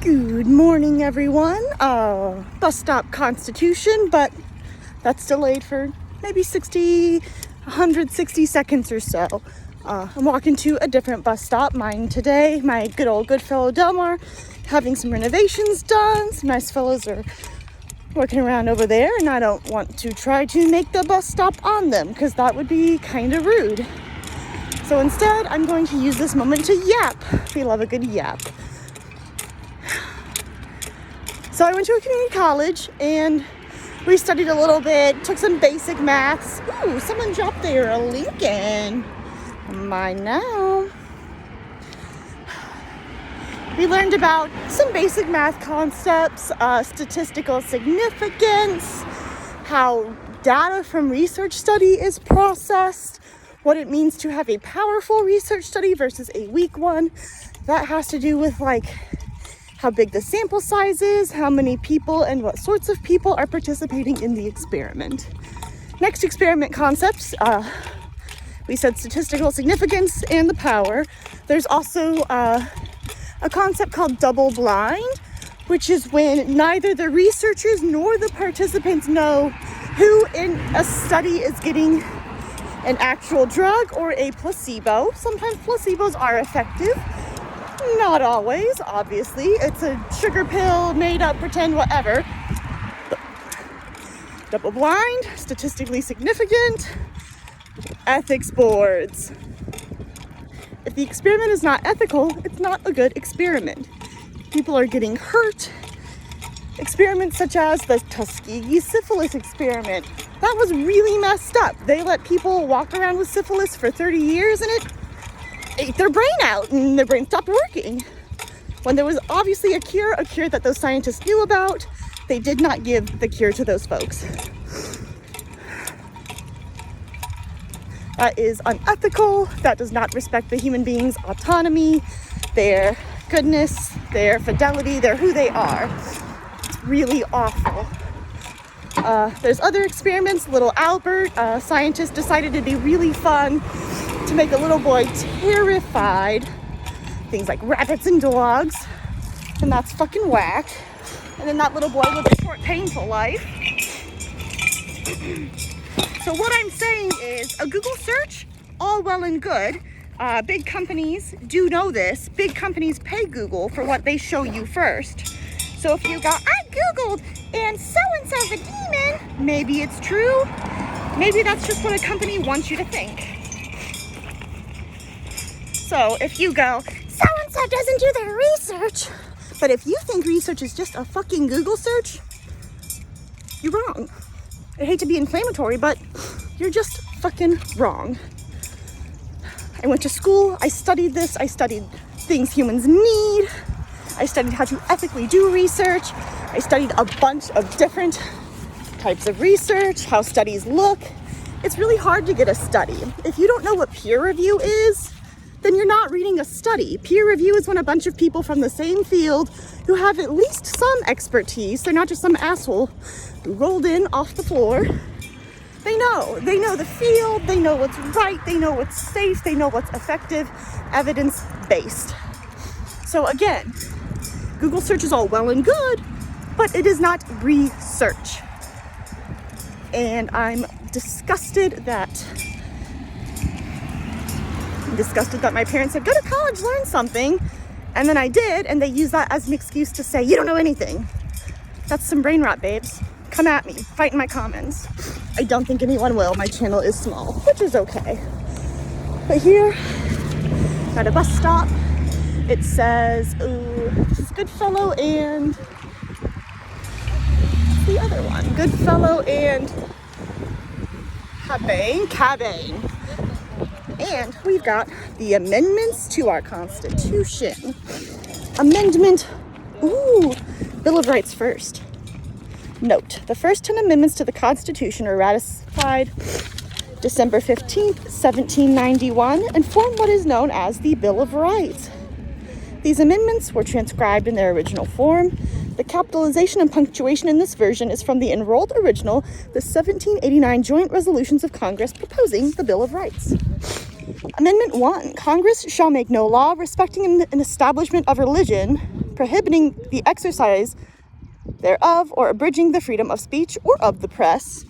Good morning, everyone. Bus stop Constitution, but that's delayed for maybe 160 seconds or so. I'm walking to a different bus stop, mine today. My good fellow Delmar having some renovations done. Some nice fellows are working around over there, and I don't want to try to make the bus stop on them because that would be kind of rude. So instead, I'm going to use this moment to yap. We love a good yap. So I went to a community college and we studied a little bit, took some basic maths. Ooh, someone dropped there a Lincoln. Mine now. We learned about some basic math concepts, statistical significance, how data from research study is processed, what it means to have a powerful research study versus a weak one. That has to do with how big the sample size is, how many people and what sorts of people are participating in the experiment. Next experiment concepts, we said statistical significance and the power. There's also a concept called double blind, which is when neither the researchers nor the participants know who in a study is getting an actual drug or a placebo. Sometimes placebos are effective. Not always, obviously. It's a sugar pill, made up, pretend, whatever. Double blind, statistically significant, ethics boards. If the experiment is not ethical, it's not a good experiment. People are getting hurt. Experiments such as the Tuskegee syphilis experiment. That was really messed up. They let people walk around with syphilis for 30 years and it ate their brain out and their brain stopped working. When there was obviously a cure that those scientists knew about, they did not give the cure to those folks. That is unethical. That does not respect the human being's autonomy, their goodness, their fidelity, their who they are. It's really awful. There's other experiments. Little Albert, scientists decided it'd be really fun to make a little boy terrified. Things like rabbits and dogs. And that's fucking whack. And then that little boy lived a short, painful life. So what I'm saying is a Google search, all well and good. Big companies do know this. Big companies pay Google for what they show you first. So if you go, I Googled and so-and-so's a demon, maybe it's true. Maybe that's just what a company wants you to think. So if you go, so-and-so doesn't do their research, but if you think research is just a fucking Google search, you're wrong. I hate to be inflammatory, but you're just fucking wrong. I went to school, I studied this, I studied things humans need, I studied how to ethically do research, I studied a bunch of different types of research, how studies look. It's really hard to get a study. If you don't know what peer review is, then you're not reading a study. Peer review is when a bunch of people from the same field who have at least some expertise, they're not just some asshole who rolled in off the floor. They know the field, they know what's right, they know what's safe, they know what's effective, evidence-based. So again, Google search is all well and good, but it is not research. And I'm disgusted that my parents said, go to college, learn something. And then I did, and they used that as an excuse to say, you don't know anything. That's some brain rot, babes. Come at me, fight in my comments. I don't think anyone will. My channel is small, which is okay. But here, at a bus stop, it says, this is Goodfellow and the other one. Goodfellow and Cabane. And we've got the amendments to our Constitution. Bill of Rights first. Note, the first 10 amendments to the Constitution were ratified December 15th, 1791, and form what is known as the Bill of Rights. These amendments were transcribed in their original form. The capitalization and punctuation in this version is from the enrolled original, the 1789 Joint Resolutions of Congress proposing the Bill of Rights. Amendment 1. Congress shall make no law respecting an establishment of religion, prohibiting the exercise thereof, or abridging the freedom of speech or of the press,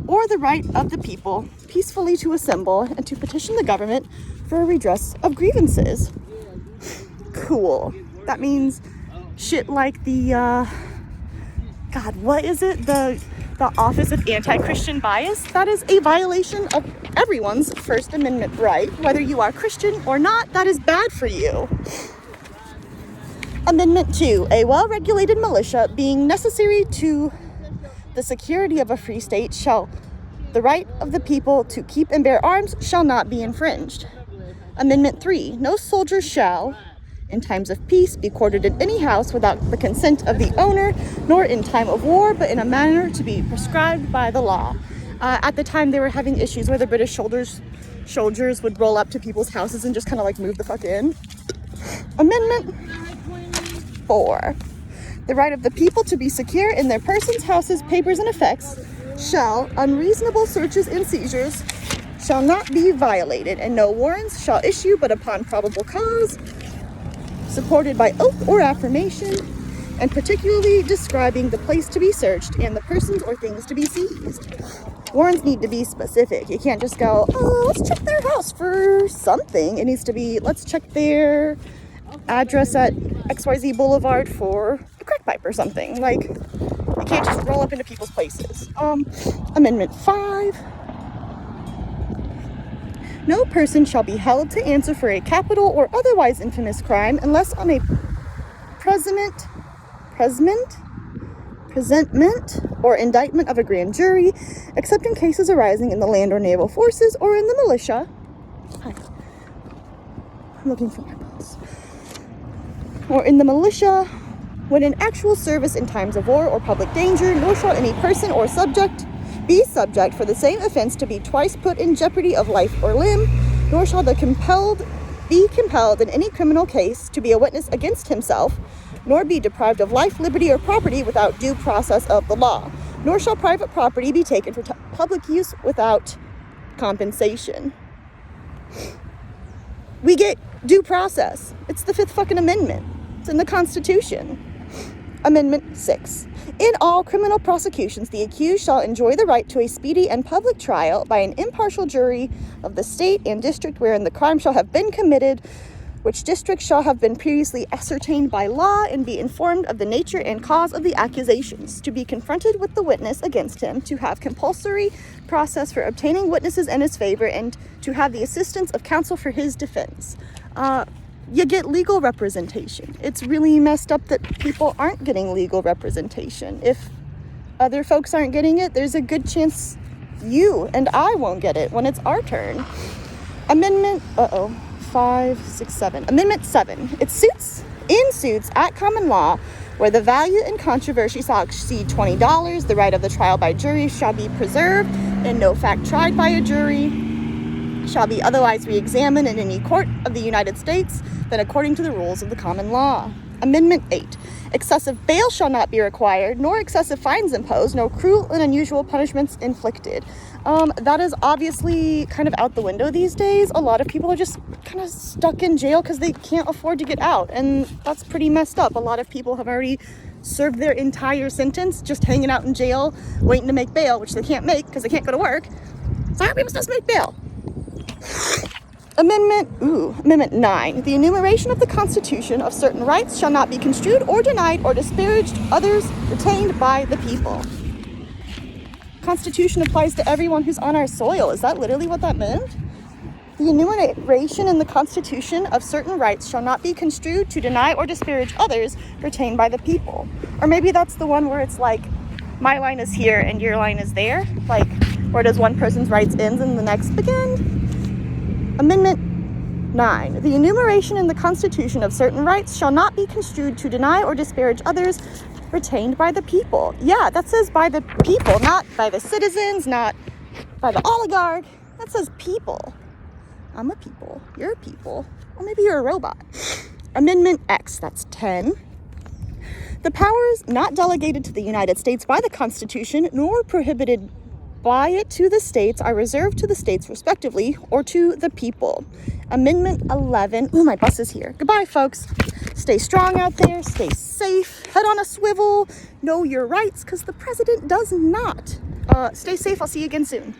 or the right of the people peacefully to assemble and to petition the government for a redress of grievances. Cool. That means shit like the, God, what is it? The Office of Anti-Christian Bias? That is a violation of everyone's First Amendment right. Whether you are Christian or not, that is bad for you. Amendment 2. A well-regulated militia being necessary to the security of a free state the right of the people to keep and bear arms shall not be infringed. Amendment 3. No soldier shall, in times of peace, be quartered in any house without the consent of the owner, nor in time of war, but in a manner to be prescribed by the law. At the time, they were having issues where the British soldiers would roll up to people's houses and just kind of like move the fuck in. Amendment 4. The right of the people to be secure in their persons, houses, papers, and effects unreasonable searches and seizures shall not be violated, and no warrants shall issue but upon probable cause, supported by oath or affirmation, and particularly describing the place to be searched and the persons or things to be seized. Warrants need to be specific. You can't just go, oh, let's check their house for something. It needs to be, let's check their address at XYZ Boulevard for a crack pipe or something. Like, you can't just roll up into people's places. Amendment 5. No person shall be held to answer for a capital or otherwise infamous crime unless on a presentment or indictment of a grand jury, except in cases arising in the land or naval forces or in the militia. Hi. I'm looking for my balls. Or in the militia, when in actual service in times of war or public danger, nor shall any person or subject be subject for the same offense to be twice put in jeopardy of life or limb, nor shall be compelled in any criminal case to be a witness against himself, nor be deprived of life, liberty, or property without due process of the law, nor shall private property be taken for public use without compensation. We get due process. It's the 5th fucking amendment. It's in the Constitution. Amendment 6. In all criminal prosecutions, the accused shall enjoy the right to a speedy and public trial by an impartial jury of the state and district wherein the crime shall have been committed, which district shall have been previously ascertained by law, and be informed of the nature and cause of the accusations, to be confronted with the witness against him, to have compulsory process for obtaining witnesses in his favor, and to have the assistance of counsel for his defense. You get legal representation. It's really messed up that people aren't getting legal representation. If other folks aren't getting it, there's a good chance you and I won't get it when it's our turn. Amendment 7. It suits at common law where the value in controversy shall exceed $20, the right of the trial by jury shall be preserved, and no fact tried by a jury shall be otherwise re-examined in any court of the United States than according to the rules of the common law. Amendment 8. Excessive bail shall not be required, nor excessive fines imposed, no cruel and unusual punishments inflicted. That is obviously kind of out the window these days. A lot of people are just kind of stuck in jail because they can't afford to get out, and that's pretty messed up. A lot of people have already served their entire sentence just hanging out in jail, waiting to make bail, which they can't make because they can't go to work. So how are people supposed to make bail? Amendment 9. The enumeration of the Constitution of certain rights shall not be construed or denied or disparaged others retained by the people. Constitution applies to everyone who's on our soil. Is that literally what that meant? The enumeration in the Constitution of certain rights shall not be construed to deny or disparage others retained by the people. Or maybe that's the one where it's like, my line is here and your line is there. Like, where does one person's rights end and the next begin? Amendment 9. The enumeration in the Constitution of certain rights shall not be construed to deny or disparage others retained by the people. Yeah, that says by the people, not by the citizens, not by the oligarch. That says people. I'm a people. You're a people. Or maybe you're a robot. Amendment X, that's 10. The powers not delegated to the United States by the Constitution, nor prohibited by it to the states are reserved to the states respectively or to the people. Amendment 11. Oh, my bus is here. Goodbye, folks. Stay strong out there. Stay safe. Head on a swivel. Know your rights, because the president does not. Stay safe. I'll see you again soon.